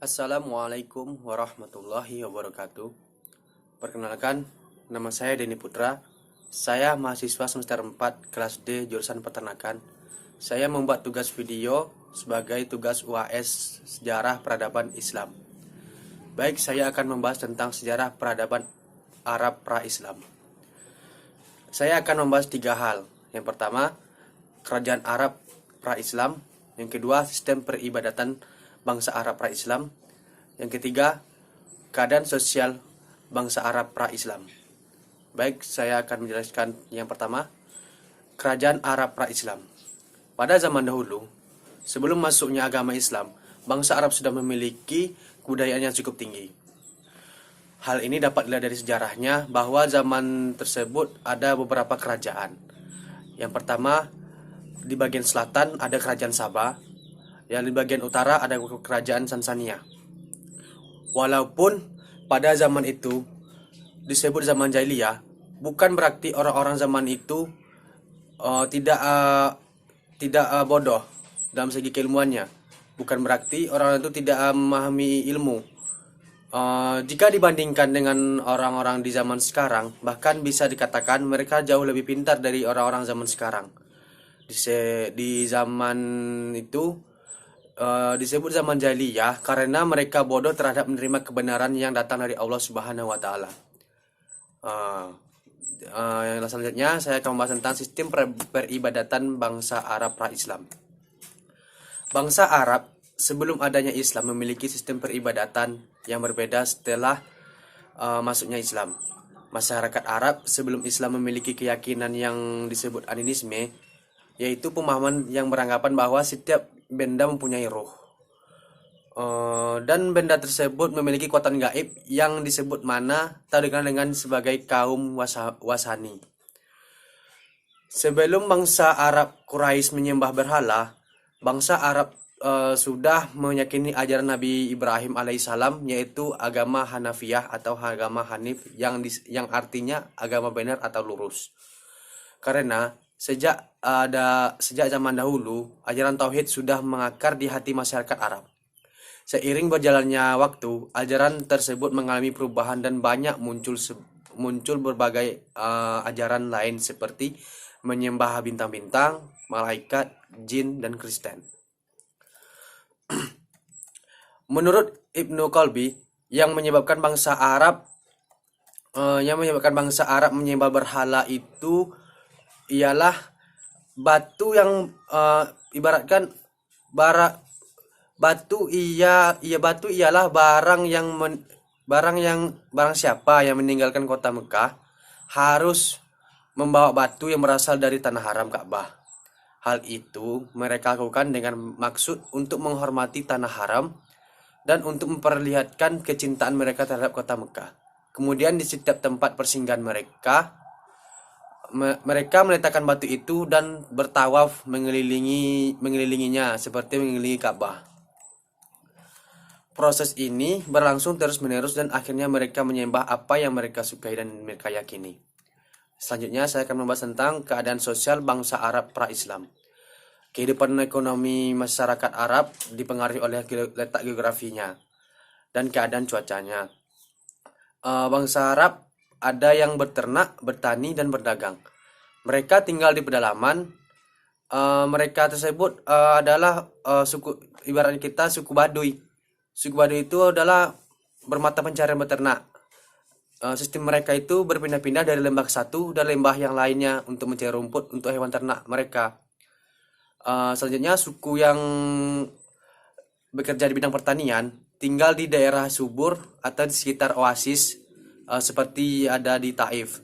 Assalamualaikum warahmatullahi wabarakatuh. Perkenalkan, nama saya Denny Putra. Saya mahasiswa semester 4 kelas D jurusan peternakan. Saya membuat tugas video sebagai tugas UAS Sejarah Peradaban Islam. Baik, saya akan membahas tentang sejarah peradaban Arab pra-Islam. Saya akan membahas 3 hal. Yang pertama, kerajaan Arab pra-Islam. Yang kedua, sistem peribadatan bangsa Arab pra-Islam. Yang ketiga, keadaan sosial bangsa Arab pra-Islam. Baik, saya akan menjelaskan yang pertama, kerajaan Arab pra-Islam. Pada zaman dahulu, sebelum masuknya agama Islam, bangsa Arab sudah memiliki kebudayaan yang cukup tinggi. Hal ini dapat dilihat dari sejarahnya bahwa zaman tersebut ada beberapa kerajaan. Yang pertama, di bagian selatan ada kerajaan Sabah, yang di bagian utara ada kerajaan Sansania. Walaupun pada zaman itu disebut zaman jahiliyah, bukan berarti orang-orang zaman itu tidak bodoh dalam segi keilmuannya. Bukan berarti orang itu tidak memahami ilmu. Jika dibandingkan dengan orang-orang di zaman sekarang, bahkan bisa dikatakan mereka jauh lebih pintar dari orang-orang zaman sekarang. Di zaman itu disebut zaman jahiliyah karena mereka bodoh terhadap menerima kebenaran yang datang dari Allah Subhanahu wa taala. Yang selanjutnya saya akan membahas tentang sistem peribadatan bangsa Arab pra-Islam. Bangsa Arab sebelum adanya Islam memiliki sistem peribadatan yang berbeda setelah masuknya Islam. Masyarakat Arab sebelum Islam memiliki keyakinan yang disebut animisme, yaitu pemahaman yang beranggapan bahwa setiap benda mempunyai roh. Dan benda tersebut memiliki kekuatan gaib yang disebut mana atau dikenal dengan sebagai kaum wasani. Sebelum bangsa Arab Quraisy menyembah berhala, bangsa Arab sudah meyakini ajaran Nabi Ibrahim alaihissalam, yaitu agama Hanafiyah atau agama Hanif yang artinya agama benar atau lurus. Karena sejak zaman dahulu ajaran tauhid sudah mengakar di hati masyarakat Arab. Seiring berjalannya waktu, ajaran tersebut mengalami perubahan dan banyak muncul berbagai ajaran lain seperti menyembah bintang-bintang, malaikat, jin, dan Kristen. Menurut Ibnu Qalbi, yang menyebabkan bangsa Arab menyembah berhala itu ialah batu yang ibaratkan batu ialah barang siapa yang meninggalkan kota Mekah harus membawa batu yang berasal dari tanah haram Ka'bah. Hal itu mereka lakukan dengan maksud untuk menghormati tanah haram dan untuk memperlihatkan kecintaan mereka terhadap kota Mekah. Kemudian di setiap tempat persinggahan mereka meletakkan batu itu dan bertawaf mengelilinginya seperti mengelilingi Ka'bah. Proses ini berlangsung terus-menerus dan akhirnya mereka menyembah apa yang mereka sukai dan mereka yakini. Selanjutnya saya akan membahas tentang keadaan sosial bangsa Arab pra-Islam. Kehidupan ekonomi masyarakat Arab dipengaruhi oleh letak geografinya dan keadaan cuacanya. Bangsa Arab ada yang berternak, bertani, dan berdagang. Mereka tinggal di pedalaman. Mereka tersebut adalah ibaratnya kita suku Baduy. Suku Baduy itu adalah bermata pencarian beternak. Sistem mereka itu berpindah-pindah dari lembah ke satu dan lembah yang lainnya untuk mencari rumput untuk hewan ternak mereka. Selanjutnya suku yang bekerja di bidang pertanian tinggal di daerah subur atau di sekitar oasis seperti ada di Taif.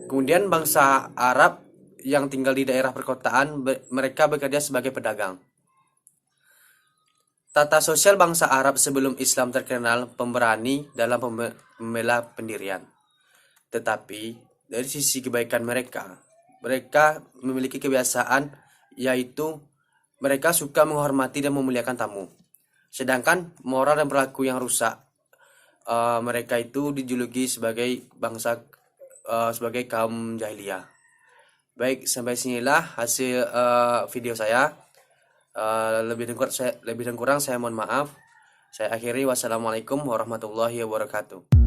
Kemudian bangsa Arab yang tinggal di daerah perkotaan mereka bekerja sebagai pedagang. Tata sosial bangsa Arab sebelum Islam terkenal pemberani dalam membela pendirian. Tetapi dari sisi kebaikan mereka memiliki kebiasaan yaitu mereka suka menghormati dan memuliakan tamu. Sedangkan moral dan perilaku yang rusak, mereka itu dijuluki sebagai sebagai kaum jahiliyah. Baik, sampai sinilah hasil video saya. Lebih dan kurang saya mohon maaf. Saya akhiri, wassalamualaikum warahmatullahi wabarakatuh.